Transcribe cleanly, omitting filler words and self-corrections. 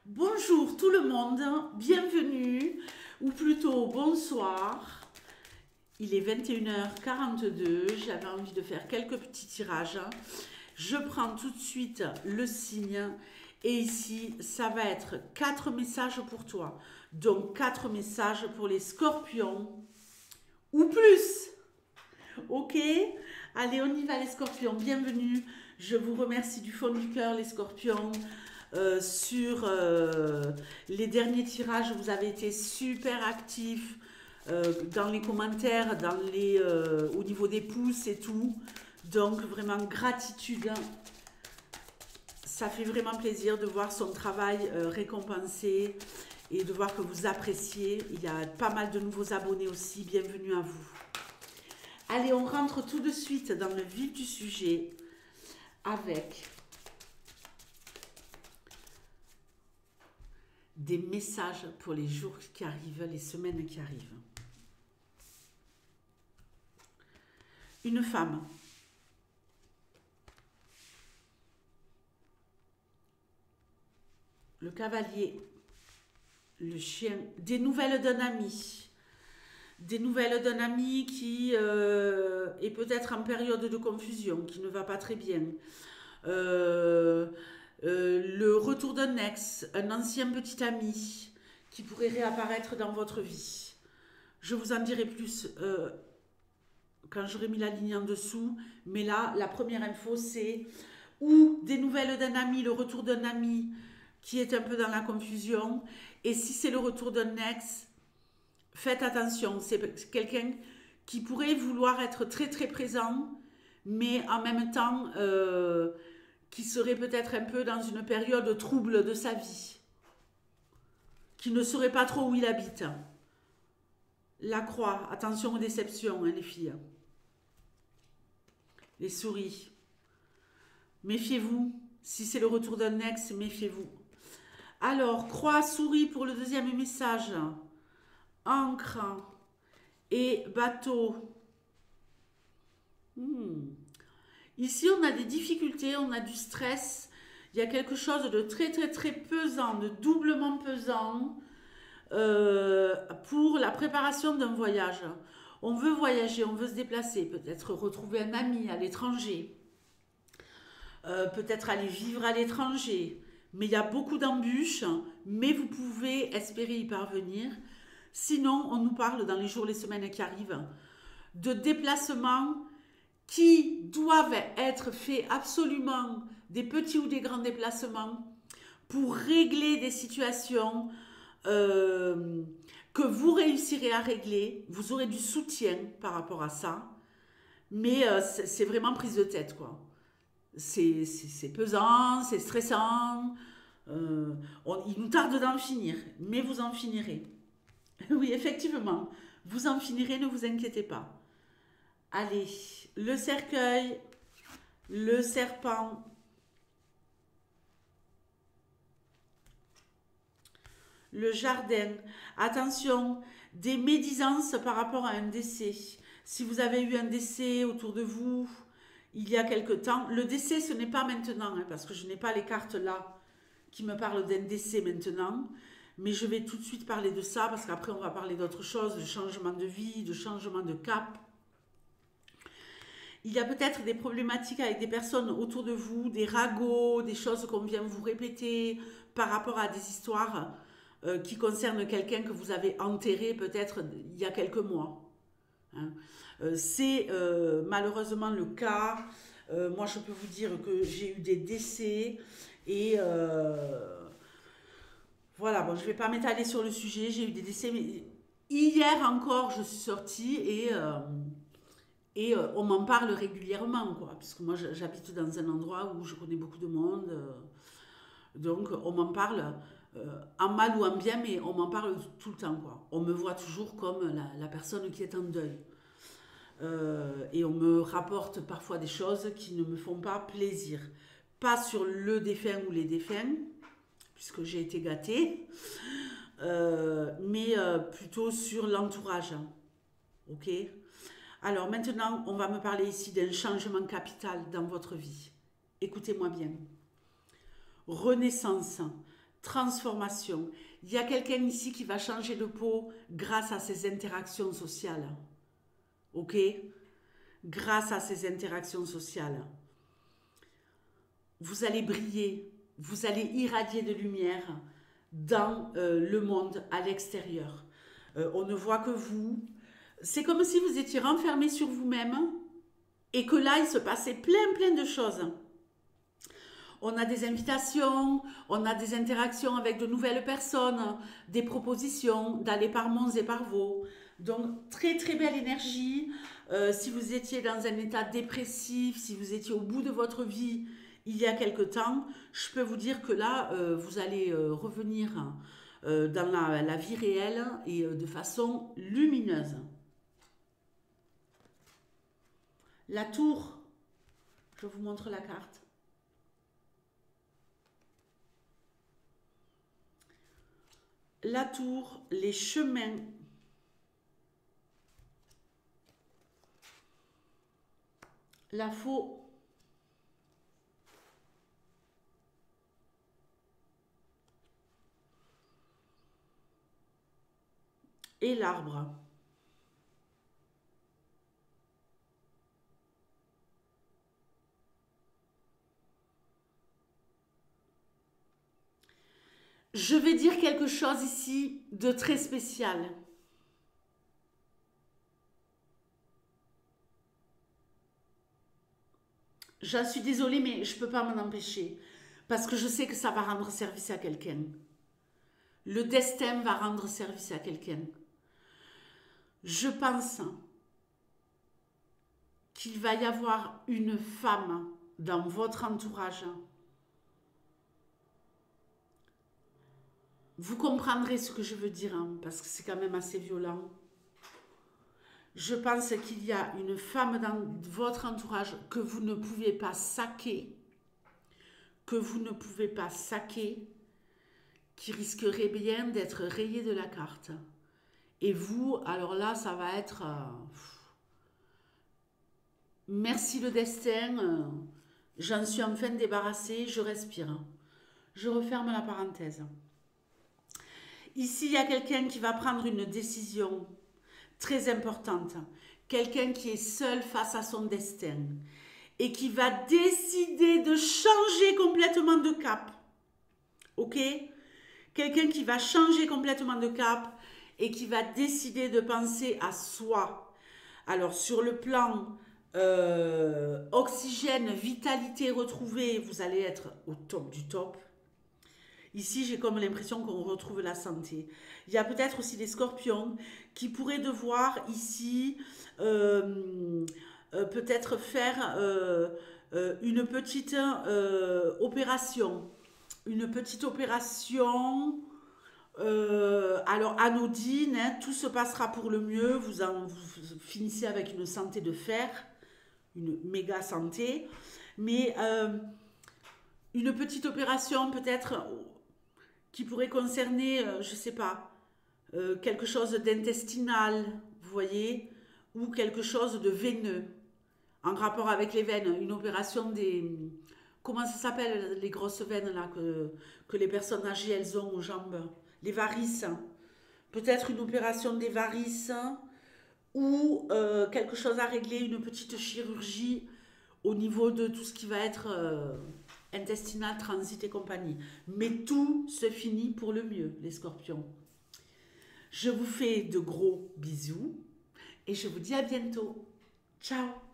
Bonjour tout le monde, bienvenue, ou plutôt bonsoir. Il est 21h42, j'avais envie de faire quelques petits tirages. Je prends tout de suite le signe et ici, ça va être 4 messages pour toi. Donc 4 messages pour les scorpions ou plus. Ok? Allez, on y va les scorpions, bienvenue. Je vous remercie du fond du cœur les scorpions. Sur les derniers tirages, vous avez été super actifs dans les commentaires, au niveau des pouces et tout. Donc vraiment gratitude. Ça fait vraiment plaisir de voir son travail récompensé et de voir que vous appréciez. Il y a pas mal de nouveaux abonnés aussi. Bienvenue à vous. Allez, on rentre tout de suite dans le vif du sujet avec des messages pour les jours qui arrivent, les semaines qui arrivent. Une femme. Le cavalier. Le chien. Des nouvelles d'un ami. Des nouvelles d'un ami qui est peut-être en période de confusion, qui ne va pas très bien. Le retour d'un ex, un ancien petit ami qui pourrait réapparaître dans votre vie. Je vous en dirai plus quand j'aurai mis la ligne en dessous, mais là, la première info, c'est ou des nouvelles d'un ami, le retour d'un ami qui est un peu dans la confusion, et si c'est le retour d'un ex, faites attention, c'est quelqu'un qui pourrait vouloir être très très présent, mais en même temps qui serait peut-être un peu dans une période trouble de sa vie, qui ne saurait pas trop où il habite. La croix, attention aux déceptions, hein, les filles. Les souris, méfiez-vous. Si c'est le retour d'un ex, méfiez-vous. Alors, croix, souris pour le deuxième message. Encre et bateau. Ici, on a des difficultés, on a du stress. Il y a quelque chose de très très très pesant, de doublement pesant pour la préparation d'un voyage. On veut voyager, on veut se déplacer, peut-être retrouver un ami à l'étranger, peut-être aller vivre à l'étranger. Mais il y a beaucoup d'embûches, mais vous pouvez espérer y parvenir. Sinon, on nous parle dans les jours, les semaines qui arrivent, de déplacements qui doivent être faits absolument, des petits ou des grands déplacements, pour régler des situations que vous réussirez à régler. Vous aurez du soutien par rapport à ça, mais c'est vraiment prise de tête, quoi. C'est pesant, c'est stressant. Il nous tarde d'en finir, mais vous en finirez. Oui, effectivement, vous en finirez, ne vous inquiétez pas. Allez, le cercueil, le serpent, le jardin. Attention, des médisances par rapport à un décès. Si vous avez eu un décès autour de vous il y a quelque temps, le décès ce n'est pas maintenant, hein, parce que je n'ai pas les cartes là qui me parlent d'un décès maintenant, mais je vais tout de suite parler de ça parce qu'après on va parler d'autre chose, de changement de vie, de changement de cap. Il y a peut-être des problématiques avec des personnes autour de vous, des ragots, des choses qu'on vient vous répéter par rapport à des histoires qui concernent quelqu'un que vous avez enterré peut-être il y a quelques mois. Hein. C'est malheureusement le cas. Moi, je peux vous dire que j'ai eu des décès et voilà, bon, je ne vais pas m'étaler sur le sujet. J'ai eu des décès, mais hier encore, je suis sortie et on m'en parle régulièrement, quoi, parce que moi j'habite dans un endroit où je connais beaucoup de monde, donc on m'en parle en mal ou en bien, mais on m'en parle tout le temps, quoi. On me voit toujours comme la personne qui est en deuil. Et on me rapporte parfois des choses qui ne me font pas plaisir. Pas sur le défunt ou les défunts, puisque j'ai été gâtée, mais plutôt sur l'entourage. Ok? Alors maintenant, on va me parler ici d'un changement capital dans votre vie. Écoutez-moi bien. Renaissance, transformation. Il y a quelqu'un ici qui va changer de peau grâce à ses interactions sociales. Ok? Grâce à ces interactions sociales. Vous allez briller, vous allez irradier de lumière dans le monde, à l'extérieur. On ne voit que vous. C'est comme si vous étiez renfermé sur vous-même et que là, il se passait plein de choses. On a des invitations, on a des interactions avec de nouvelles personnes, des propositions d'aller par Mons et par Vaux. Donc, très belle énergie. Si vous étiez dans un état dépressif, si vous étiez au bout de votre vie il y a quelque temps, je peux vous dire que là, vous allez revenir dans la vie réelle et de façon lumineuse. La tour, je vous montre la carte. La tour, les chemins, la faux et l'arbre. Je vais dire quelque chose ici de très spécial. J'en suis désolée, mais je ne peux pas m'en empêcher. Parce que je sais que ça va rendre service à quelqu'un. Le destin va rendre service à quelqu'un. Je pense qu'il va y avoir une femme dans votre entourage. Vous comprendrez ce que je veux dire, hein, parce que c'est quand même assez violent. Je pense qu'il y a une femme dans votre entourage que vous ne pouvez pas saquer, qui risquerait bien d'être rayée de la carte. Et vous, alors là, ça va être... merci le destin, j'en suis enfin débarrassée, je respire. Je referme la parenthèse. Ici, il y a quelqu'un qui va prendre une décision très importante. Quelqu'un qui est seul face à son destin et qui va décider de changer complètement de cap. Ok? Quelqu'un qui va changer complètement de cap et qui va décider de penser à soi. Alors, sur le plan oxygène, vitalité retrouvée, vous allez être au top du top. Ici, j'ai comme l'impression qu'on retrouve la santé. Il y a peut-être aussi des scorpions qui pourraient devoir ici peut-être faire une petite opération. Une petite opération, alors anodine, hein, tout se passera pour le mieux. Vous finissez avec une santé de fer, une méga santé. Mais une petite opération peut-être... qui pourrait concerner, je ne sais pas, quelque chose d'intestinal, vous voyez, ou quelque chose de veineux, en rapport avec les veines, une opération des... Comment ça s'appelle, les grosses veines là que les personnes âgées, elles ont aux jambes? Les varices. Peut-être une opération des varices, ou quelque chose à régler, une petite chirurgie au niveau de tout ce qui va être... intestinal, transit et compagnie. Mais tout se finit pour le mieux, les scorpions. Je vous fais de gros bisous et je vous dis à bientôt. Ciao!